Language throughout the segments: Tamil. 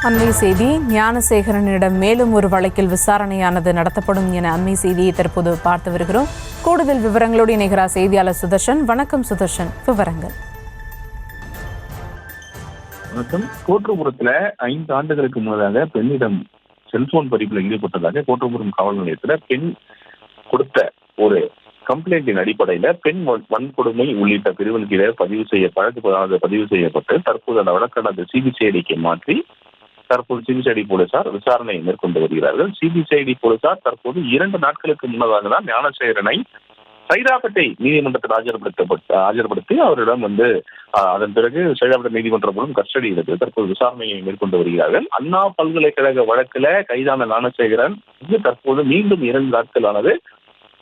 அண்மை செய்தி. ஞானசேகரனிடம் மேலும் ஒரு வழக்கில் விசாரணையானது நடத்தப்படும் என அண்மை செய்தியை தற்போது பார்த்து வருகிறோம். கூடுதல் விவரங்களோடு இணைகிறார் செய்தியாளர் சுதர்ஷன். வணக்கம் சுதர்ஷன், விவரங்கள். வணக்கம். கோட்டூர்புரத்துல 5 ஆண்டுகளுக்கு முன்னதாக பெண்ணிடம் செல்போன் பறிப்பில் ஈடுபட்டதாக கோட்டூர்புரம் காவல் நிலையத்துல பெண் கொடுத்த ஒரு கம்ப்ளைண்டின் அடிப்படையில பெண் வன்கொடுமை உள்ளிட்ட பிரிவின் கீழே பதிவு செய்யப்பட்டு தற்போது அந்த வழக்கானது சிபிசிஐடிக்கு மாற்றி தற்போது சிபிசிஐடி போலீசார் விசாரணை மேற்கொண்டு வருகிறார்கள். சிபிசிஐடி போலீசார் தற்போது 2 நாட்களுக்கு முன்னதாக தான் ஞானசேகரனை சைதாப்பேட்டை நீதிமன்றத்தில் ஆஜர்படுத்தி அவரிடம் அதன் பிறகு சைதாப்பேட்டை நீதிமன்றம் மூலம் கஸ்டடி எடுத்து தற்போது விசாரணையை மேற்கொண்டு வருகிறார்கள். அண்ணா பல்கலைக்கழக வழக்கில் கைதான ஞானசேகரன் தற்போது மீண்டும் 2 நாட்களானது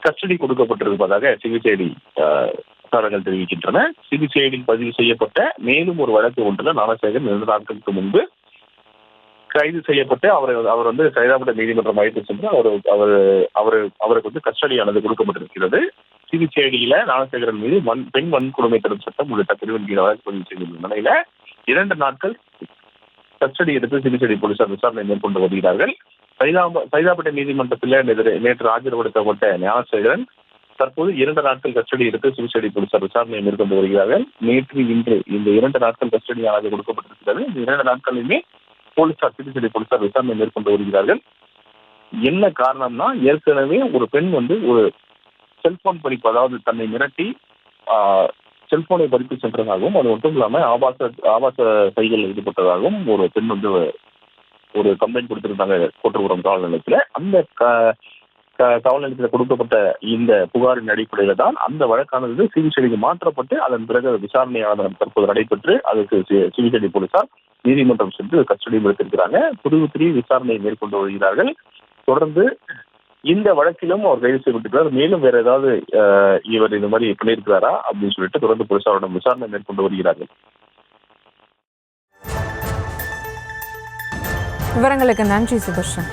கஸ்டடி கொடுக்கப்பட்டிருப்பதாக சிபிசிஐடி வட்டாரங்கள் தெரிவிக்கின்றன. சிபிசிஐடியில் பதிவு செய்யப்பட்ட மேலும் ஒரு வழக்கு ஒன்றில் ஞானசேகரன் 2 நாட்களுக்கு முன்பு கைது செய்யப்பட்டு அவர் சைதாப்பேட்டை நீதிமன்றம் அழைத்து சென்று அவருக்கு கஸ்டடியானது கொடுக்கப்பட்டிருக்கிறது. சிபிசிஐடியில ஞானசேகரன் மீது பெண் வன்கொடுமை தடுப்பு சட்டம் உள்ளிட்ட பிரிவின் கீழ் வழக்கு பதிவு செய்துள்ள நிலையில 2 நாட்கள் கஸ்டடி எடுத்து சிபிசிஐடி போலீசார் விசாரணை மேற்கொண்டு வருகிறார்கள். சைதாப்பேட்டை நீதிமன்றத்தில் நேற்று ஆஜர்படுத்தப்பட்ட ஞானசேகரன் தற்போது 2 நாட்கள் கஸ்டடி எடுத்து சிபிசிஐடி போலீசார் விசாரணை மேற்கொண்டு வருகிறார்கள். நேற்று இன்று இந்த 2 நாட்கள் கஸ்டடியானது கொடுக்கப்பட்டிருக்கிறது. இந்த 2 நாட்களிலுமே சிபிசிஐடி போலீசார் விசாரணை மேற்கொண்டு வருகிறார்கள். என்ன காரணம்னா, ஏற்கனவே ஒரு பெண் ஒரு செல்போன் பறிப்பு, அதாவது தன்னை மிரட்டி செல்போனை பறித்து சென்றதாகவும் அது மட்டும் இல்லாம ஆபாச செயல்களில் ஈடுபட்டதாகவும் ஒரு பெண் ஒரு கம்ப்ளைண்ட் கொடுத்திருந்தாங்க கோட்டூர்புரம் காவல் நிலையத்துல. அந்த காவல் நிலையத்தில் கொடுக்கப்பட்ட இந்த புகாரின் அடிப்படையில தான் அந்த வழக்கானது சிபிசிஐடிக்கு மாற்றப்பட்டு அதன் பிறகு விசாரணையானது தற்போது நடைபெற்று அதுக்கு சிபிசிஐடி போலீசார் நீதிமன்றம் சென்று கஸ்டடியில் எடுத்திருக்கிறாங்க. புதுவித்திரி விசாரணையை மேற்கொண்டு வருகிறார்கள். தொடர்ந்து இந்த வழக்கிலும் அவர் கைது செய்யப்பட்டிருக்கிறார். மேலும் வேற ஏதாவது இவர் இந்த மாதிரி பண்ணியிருக்கிறாரா அப்படின்னு சொல்லிட்டு தொடர்ந்து போலீசாரிடம் விசாரணை மேற்கொண்டு வருகிறார்கள். விவரங்களுக்கு நன்றி சுதர்ஷன்.